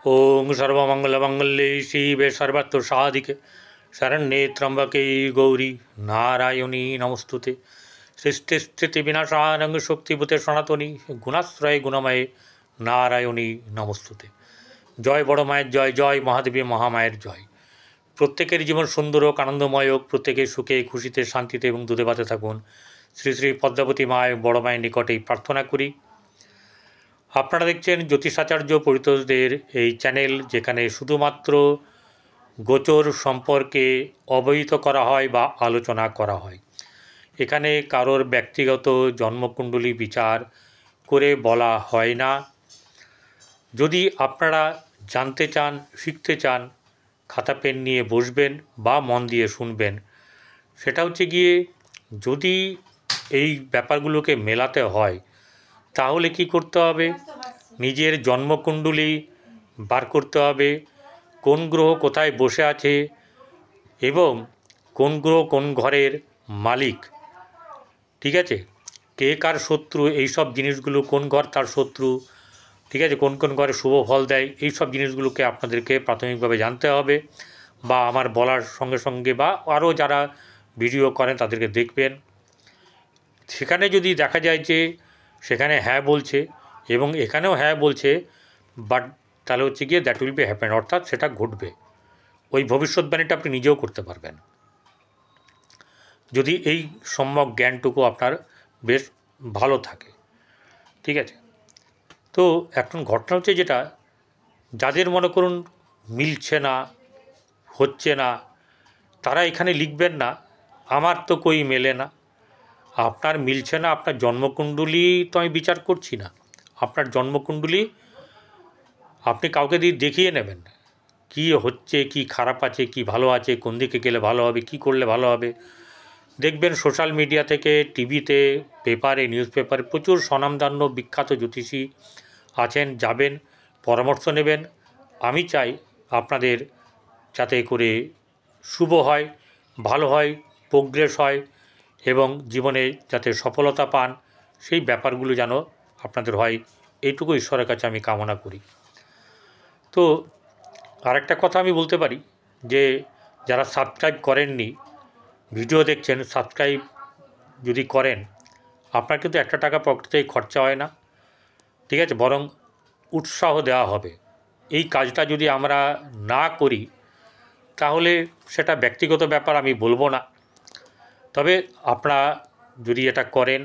ओं सर्वमंगलमंगल्ये शिवे सर्वत्र शरण्ये त्र्यंबके गौरी नारायणी नमस्तुते। सृष्टिस्थितिविनाशानं शक्तिभूते सनातनी गुणाश्रय गुणमये नारायणी नमस्तुते। जय बड़ मायर जय, जय महादेवी महामायर जय। प्रत्येकेर जीवन सुंदर होक, आनंदमय होक, प्रत्येके सुखे खुशिते शांतिते एवं दूधे भाते थाकुन। श्री श्री पद्मावती माय बड़ मायेर निकटे प्रार्थना करी। আপনারা দেখছেন জ্যোতিষাচার্য পরিতোষদের এই চ্যানেল, যেখানে শুধুমাত্র গোচর সম্পর্কে অবহিত করা হয় বা আলোচনা করা হয়। এখানে কারোর ব্যক্তিগত জন্মকুণ্ডলী বিচার করে বলা হয় না। যদি আপনারা জানতে চান, শিখতে চান, খাতা পেন নিয়ে বসবেন বা মন দিয়ে শুনবেন। সেটা হচ্ছে গিয়ে, যদি এই ব্যাপারগুলোকে মেলাতে হয় তাহলে কি করতে হবে? নিজের জন্মকুণ্ডলী বার করতে হবে, কোন গ্রহ কোথায় বসে আছে এবং কোন গ্রহ কোন ঘরের মালিক, ঠিক আছে, কে কার শত্রু, এই সব জিনিসগুলো, কোন ঘর তার শত্রু, ঠিক আছে, কোন কোন ঘরে শুভ ফল দেয়, এই সব জিনিসগুলোকে আপনাদেরকে প্রাথমিকভাবে জানতে হবে। বা আমার বলার সঙ্গে সঙ্গে বা আরও যারা ভিডিও করেন তাদেরকে দেখবেন। সেখানে যদি দেখা যায় যে সেখানে হ্যাঁ বলছে এবং এখানেও হ্যাঁ বলছে, বাট তাহলে হচ্ছে গিয়ে দ্যাট উইল বি হ্যাপেন, অর্থাৎ সেটা ঘটবে। ওই ভবিষ্যৎবাণীটা আপনি নিজেও করতে পারবেন যদি এই সম্যক জ্ঞানটুকু আপনার বেশ ভালো থাকে, ঠিক আছে। তো এখন ঘটনা হচ্ছে যেটা, যাদের মনে করুন মিলছে না, হচ্ছে না, তারা এখানে লিখবেন না আমার তো কই মেলে না। আপনার মিলছে না, আপনার জন্মকুণ্ডলী তো আমি বিচার করছি না। আপনার জন্মকুণ্ডলী আপনি কাউকে দিয়ে দেখিয়ে নেবেন, কি হচ্ছে, কি খারাপ আছে, কি ভালো আছে, কোন দিকে গেলে ভালো হবে, কি করলে ভালো হবে। দেখবেন সোশ্যাল মিডিয়া থেকে, টিভিতে, পেপারে, নিউজ পেপারে প্রচুর স্বনামধন্য বিখ্যাত জ্যোতিষী আছেন, যাবেন, পরামর্শ নেবেন। আমি চাই আপনাদের যাতে করে শুভ হয়, ভালো হয়, প্রোগ্রেস হয় এবং জীবনে যাতে সফলতা পান, সেই ব্যাপারগুলো যেন আপনাদের হয়, এইটুকু ঈশ্বরের কাছে আমি কামনা করি। তো আরেকটা কথা আমি বলতে পারি যে, যারা সাবস্ক্রাইব করেননি, ভিডিও দেখছেন, সাবস্ক্রাইব যদি করেন, আপনার কিন্তু একটা টাকা পকেট থেকে খরচা হয় না, ঠিক আছে, বরং উৎসাহ দেওয়া হবে। এই কাজটা যদি আমরা না করি তাহলে সেটা ব্যক্তিগত ব্যাপার, আমি বলবো না। তবে আপনারা যদি এটা করেন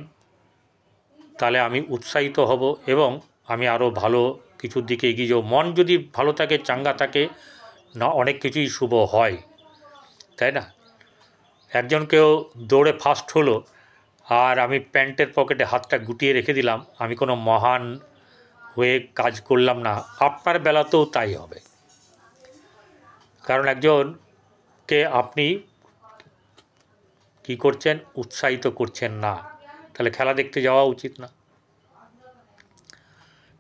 তাহলে আমি উৎসাহিত হব এবং আমি আরও ভালো কিছুর দিকে এগিয়ে যাব। মন যদি ভালো থাকে, চাঙ্গা থাকে, না অনেক কিছুই শুভ হয়, তাই না? একজনকেও দৌড়ে ফার্স্ট হলো আর আমি প্যান্টের পকেটে হাতটা গুটিয়ে রেখে দিলাম, আমি কোনো মহান হয়ে কাজ করলাম না। আপনার বেলাতেও তাই হবে, কারণ একজনকে আপনি কি করছেন, উৎসাহিত করছেন না, তাহলে খেলা দেখতে যাওয়া উচিত না।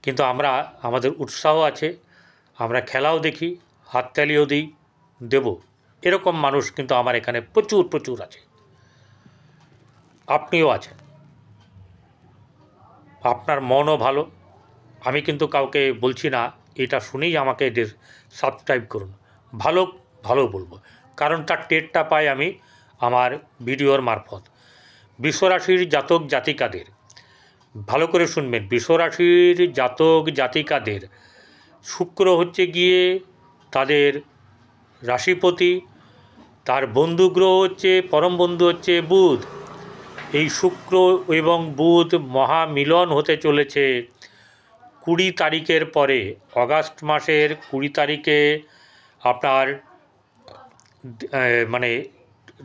কিন্তু আমরা, আমাদের উৎসাহ আছে, আমরা খেলাও দেখি, হাততালিও দিই, দেব, এরকম মানুষ কিন্তু আমার এখানে প্রচুর প্রচুর আছে। আপনিও আছেন, আপনার মনও ভালো। আমি কিন্তু কাউকে বলছি না এটা শুনেই আমাকে সাবস্ক্রাইব করুন, ভালো ভালো বলবো, কারণ তার টেরটা পাই আমি আমার ভিডিওর মারফত। বিশ্বরাশির জাতক জাতিকাদের ভালো করে শুনবেন, বিশ্বরাশির জাতক জাতিকাদের শুক্র হচ্ছে গিয়ে তাদের রাশিপতি, তার বন্ধু গ্রহ হচ্ছে, পরম বন্ধু হচ্ছে বুধ। এই শুক্র এবং বুধ মহামিলন হতে চলেছে 20 তারিখের পরে, অগাস্ট মাসের 20 তারিখে আপনার মানে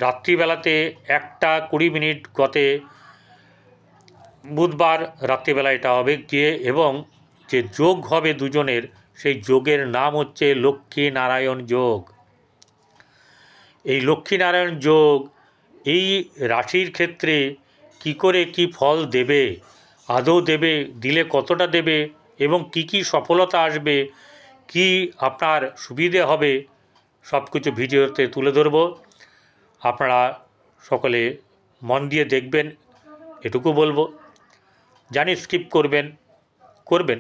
রাত্রিবেলাতে 1:20 গতে বুধবার রাত্রিবেলা এটা হবে গিয়ে, এবং যে যোগ হবে দুজনের, সেই যোগের নাম হচ্ছে লক্ষ্মী নারায়ণ যোগ। এই লক্ষ্মী নারায়ণ যোগ এই রাশির ক্ষেত্রে কি করে কি ফল দেবে, আদৌ দেবে, দিলে কতটা দেবে এবং কি কি সফলতা আসবে, কি আপনার সুবিধে হবে, সব কিছু ভিডিওতে তুলে ধরব। আপনারা সকলে মন দিয়ে দেখবেন, এটুকু বলবো। জানি স্কিপ করবেন,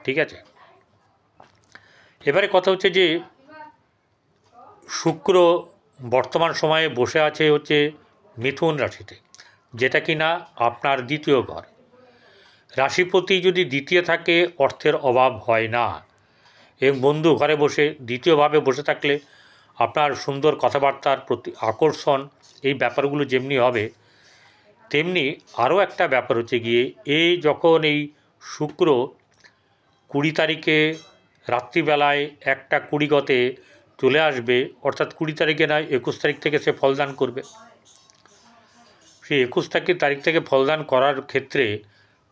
ঠিক আছে। এবারে কথা হচ্ছে যে শুক্র বর্তমান সময়ে বসে আছে হচ্ছে মিথুন রাশিতে, যেটা কিনা আপনার দ্বিতীয় ঘর। রাশিপতি যদি দ্বিতীয় থাকে অর্থের অভাব হয় না, এবং বন্ধু ঘরে বসে দ্বিতীয়ভাবে বসে থাকলে আপনার সুন্দর কথাবার্তার প্রতি আকর্ষণ, এই ব্যাপারগুলো যেমনি হবে, তেমনি আরও একটা ব্যাপার হচ্ছে গিয়ে যখন এই শুক্র 20 তারিখে রাত্রিবেলায় 1:20 গতে চলে আসবে, অর্থাৎ 20 তারিখে নয় 21 তারিখ থেকে সে ফলদান করবে। সেই 21 তারিখ থেকে ফলদান করার ক্ষেত্রে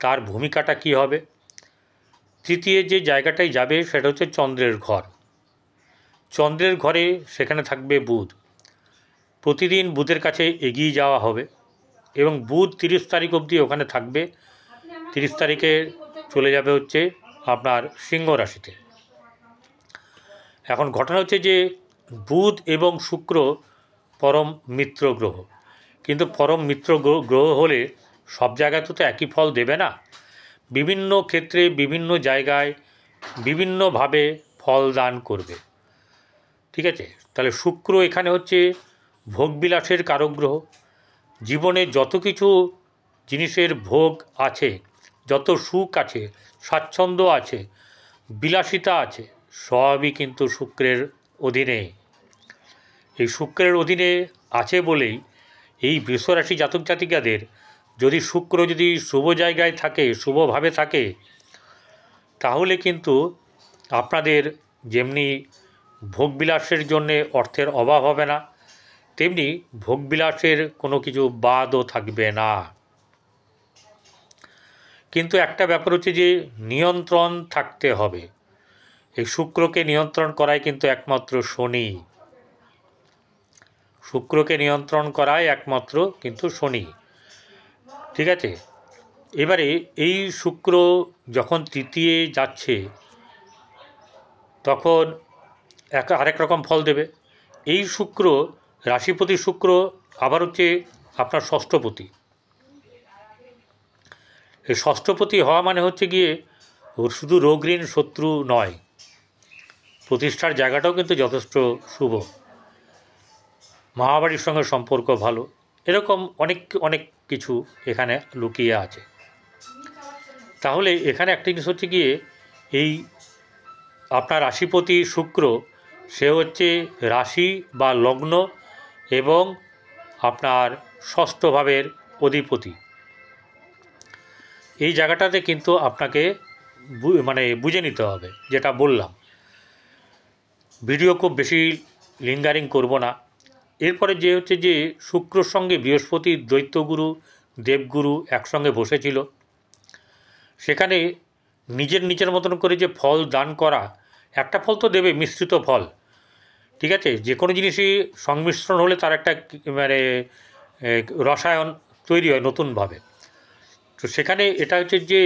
তার ভূমিকাটা কি হবে? তৃতীয় যে জায়গাটায় যাবে সেটা হচ্ছে চন্দ্রের ঘর। চন্দ্রের ঘরে সেখানে থাকবে বুধ। প্রতিদিন বুধের কাছে এগিয়ে যাওয়া হবে এবং বুধ 30 তারিখ অবধি ওখানে থাকবে। 30 তারিখে চলে যাবে হচ্ছে আপনার সিংহ রাশিতে। এখন ঘটনা হচ্ছে যে বুধ এবং শুক্র পরম মিত্র গ্রহ, কিন্তু পরম মিত্র গ্রহ হলে সব জায়গায় তো একই ফল দেবে না। বিভিন্ন ক্ষেত্রে বিভিন্ন জায়গায় বিভিন্নভাবে ফল দান করবে। ঠিক আছে, তাহলে শুক্র এখানে হচ্ছে ভোগবিলাসের কারক গ্রহ। জীবনে যত কিছু জিনিসের ভোগ আছে, যত সুখ আছে, স্বাচ্ছন্দ্য আছে, বিলাসিতা আছে, সবই কিন্তু শুক্রের অধীনে। এই শুক্রের অধীনে আছে বলেই এই বৃষরাশি জাতক জাতিকাদের যদি শুক্র যদি শুভ জায়গায় থাকে, শুভভাবে থাকে, তাহলে কিন্তু আপনাদের যেমনি ভোগবিলাসের জন্যে অর্থের অভাব হবে না, তেমনি ভোগবিলাসের কোনো কিছু বাদও থাকবে না। কিন্তু একটা ব্যাপার হচ্ছে যে নিয়ন্ত্রণ থাকতে হবে। এই শুক্রকে নিয়ন্ত্রণ করাই কিন্তু একমাত্র শনি। শুক্রকে নিয়ন্ত্রণ করাই একমাত্র কিন্তু শনি। ঠিক আছে, এবারে এই শুক্র যখন তৃতীয় যাচ্ছে তখন আরেক রকম ফল দেবে। এই শুক্র রাশিপতি শুক্র আবার হচ্ছে আপনার ষষ্ঠপতি। এই ষষ্ঠপতি হওয়া মানে হচ্ছে গিয়ে ওর শুধু রোগ ঋণ শত্রু নয়, প্রতিষ্ঠার জায়গাটাও কিন্তু যথেষ্ট শুভ, মামাবাড়ির সঙ্গে সম্পর্ক ভালো, এরকম অনেক অনেক কিছু এখানে লুকিয়ে আছে। তাহলে এখানে একটা জিনিস হচ্ছে গিয়ে এই আপনার রাশিপতি শুক্র, সে হচ্ছে রাশি বা লগ্ন এবং আপনার ষষ্ঠ ভাবের অধিপতি। এই জায়গাটাতে কিন্তু আপনাকে বুঝে নিতে হবে, যেটা বললাম। ভিডিও খুব বেশি লিঙ্গারিং করব না। এরপরে যে হচ্ছে যে শুক্রর সঙ্গে বৃহস্পতি দৈত্যগুরু দেবগুরু একসঙ্গে বসেছিল, সেখানে নিজের মতন করে যে ফল দান করা, একটা ফল তো দেবে, মিশ্রিত ফল। ঠিক আছে, যে কোনো জিনিসই সংমিশ্রণ হলে তার একটা রসায়ন তৈরি হয় নতুনভাবে। তো সেখানে এটা হচ্ছে যে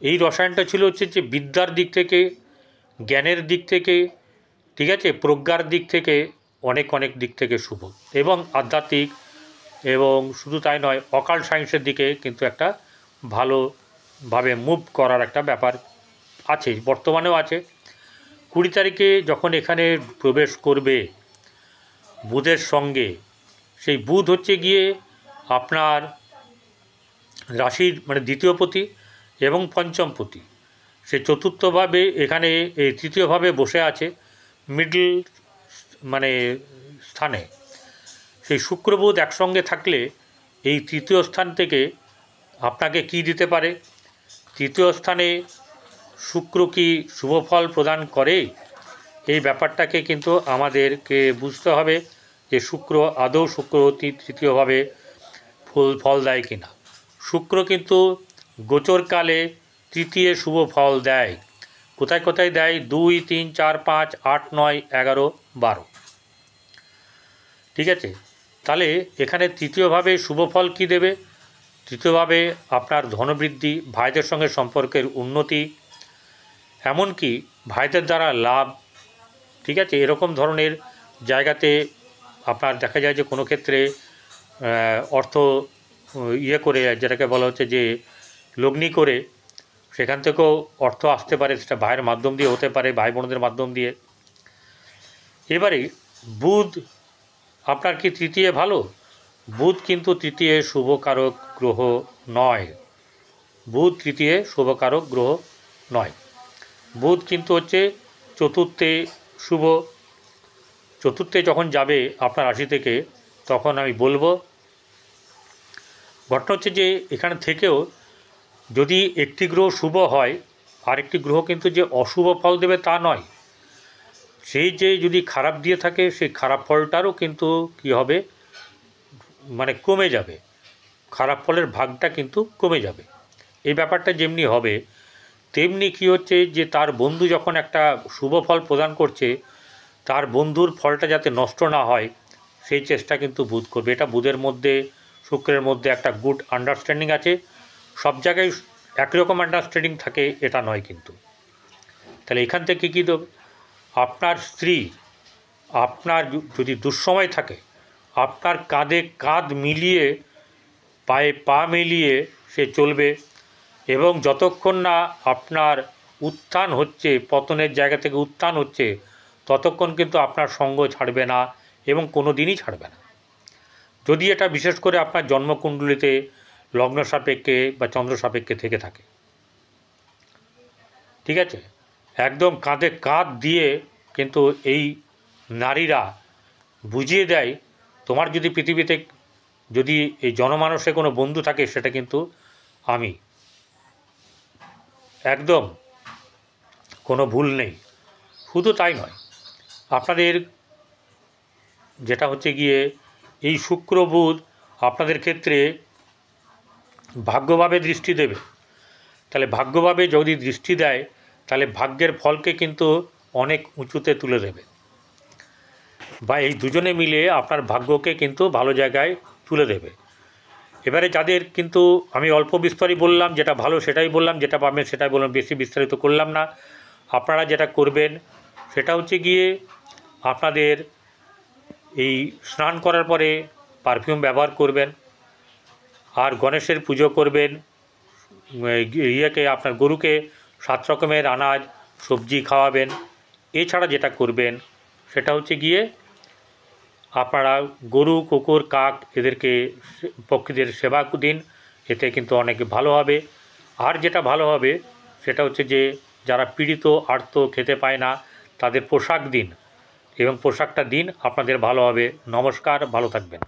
এই রসায়নটা ছিল হচ্ছে যে বিদ্যার দিক থেকে, জ্ঞানের দিক থেকে, ঠিক আছে, প্রজ্ঞার দিক থেকে, অনেক অনেক দিক থেকে শুভ, এবং আধ্যাত্মিক, এবং শুধু তাই নয়, অকাল্ট সায়েন্সের দিকে কিন্তু একটা ভালোভাবে মুভ করার একটা ব্যাপার আছে, বর্তমানেও আছে। 20 তারিখে যখন এখানে প্রবেশ করবে বুধের সঙ্গে, সেই বুধ হচ্ছে গিয়ে আপনার রাশির দ্বিতীয়পতি এবং পঞ্চমপতি। সে চতুর্থভাবে এখানে এই তৃতীয়ভাবে বসে আছে, মিডল স্থানে। সেই শুক্র বুধ একসঙ্গে থাকলে এই তৃতীয় স্থান থেকে আপনাকে কি দিতে পারে? তৃতীয় স্থানে শুক্র কি শুভ ফল প্রদান করে? এই ব্যাপারটাকে কিন্তু আমাদেরকে বুঝতে হবে যে শুক্র আদৌ তৃতীয়ভাবে ফল দেয় কিনা। শুক্র কিন্তু গোচরকালে তৃতীয় শুভ ফল দেয়। কোথায় কোথায় দেয়? 2, 3, 4, 5, 8, 9, 11, 12। ঠিক আছে, তাহলে এখানে তৃতীয়ভাবে শুভ ফল কী দেবে? তৃতীয়ভাবে আপনার ধনবৃদ্ধি, ভাইদের সঙ্গে সম্পর্কের উন্নতি, এমনকি ভাইদের দ্বারা লাভ। ঠিক আছে, এরকম ধরনের জায়গাতে আপনার দেখা যায় যে কোনো ক্ষেত্রে অর্থ করে, যেটাকে বলা হচ্ছে যে লগ্নি করে, সেখান থেকেও অর্থ আসতে পারে, সেটা ভাইয়ের মাধ্যম দিয়ে হতে পারে, ভাই বোনদের মাধ্যম দিয়ে। এবারে বুধ আপনার কি তৃতীয় ভালো? বুধ কিন্তু তৃতীয় শুভকারক গ্রহ নয়। বুধ তৃতীয় শুভকারক গ্রহ নয়। বুধ কিন্তু হচ্ছে চতুর্থে শুভ। চতুর্থে যখন যাবে আপনার রাশি থেকে, তখন আমি বলবো, ঘটনা হচ্ছে যে এখানে থেকেও যদি একটি গ্রহ শুভ হয়, আরেকটি গ্রহ কিন্তু যে অশুভ ফল দেবে তা নয়। সেই যে যদি খারাপ দিয়ে থাকে, সেই খারাপ ফলটারও কিন্তু কী হবে, মানে কমে যাবে, খারাপ ফলের ভাগটা কিন্তু কমে যাবে। এই ব্যাপারটা যেমনি হবে, তেমনি কী হচ্ছে যে তার বন্ধু যখন একটা শুভ ফল প্রদান করছে, তার বন্ধুর ফলটা যাতে নষ্ট না হয় সেই চেষ্টা কিন্তু বুধ করবে। এটা বুধের মধ্যে, শুক্রের মধ্যে একটা গুড আন্ডারস্ট্যান্ডিং আছে। সব জায়গায় একই রকম আন্ডারস্ট্যান্ডিং থাকে এটা নয় কিন্তু। তাহলে এখান থেকে কী দেবে, আপনার স্ত্রী আপনার যদি দুঃসময় থাকে, আপনার কাঁধে কাঁধ মিলিয়ে, পায়ে পা মিলিয়ে সে চলবে, এবং যতক্ষণ না আপনার উত্থান হচ্ছে, পতনের জায়গা থেকে উত্থান হচ্ছে, ততক্ষণ কিন্তু আপনার সঙ্গ ছাড়বে না এবং কোনো দিনই ছাড়বে না। যদি এটা বিশেষ করে আপনার জন্মকুণ্ডলিতে লগ্ন সাপেক্ষে বা চন্দ্র সাপেক্ষে থেকে থাকে, ঠিক আছে। একদম কাঁধে কাঁধ দিয়ে কিন্তু এই নারীরা বুঝিয়ে দেয়, তোমার যদি পৃথিবীতে যদি এই জনমানসে কোনো বন্ধু থাকে, সেটা কিন্তু আমি, একদম কোনো ভুল নেই। শুধু তাই নয়, আপনাদের যেটা হচ্ছে গিয়ে এই শুক্র বুধ আপনাদের ক্ষেত্রে ভাগ্যভাবে দৃষ্টি দেবে। তাহলে ভাগ্যভাবে যদি দৃষ্টি দেয়, তাহলে ভাগ্যের ফলকে কিন্তু অনেক উঁচুতে তুলে দেবে, বা এই দুজনে মিলে আপনার ভাগ্যকে কিন্তু ভালো জায়গায় তুলে দেবে। এবারে যাদের কিন্তু আমি অল্প বিস্তারিত বললাম, যেটা ভালো সেটাই বললাম, যেটা পাবেন সেটাই বললাম, বেশি বিস্তারিত করলাম না। আপনারা যেটা করবেন সেটা হচ্ছে গিয়ে আপনাদের এই স্নান করার পরে পারফিউম ব্যবহার করবেন, আর গণেশের পুজো করবেন, ইয়েকে আপনার গরুকে 7 রকমের আনাজ সবজি খাওয়াবেন। এছাড়া যেটা করবেন সেটা হচ্ছে গিয়ে আপনারা গরু, কুকুর, কাক এদেরকে পক্ষীদের সেবা দিন, এতে কিন্তু অনেক ভালো হবে। আর যেটা ভালো হবে সেটা হচ্ছে যে যারা পীড়িত, আর্ত, খেতে পায় না, তাদের পোশাক দিন, এবং পোশাকটা দিন, আপনাদের ভালো হবে। নমস্কার, ভালো থাকবেন।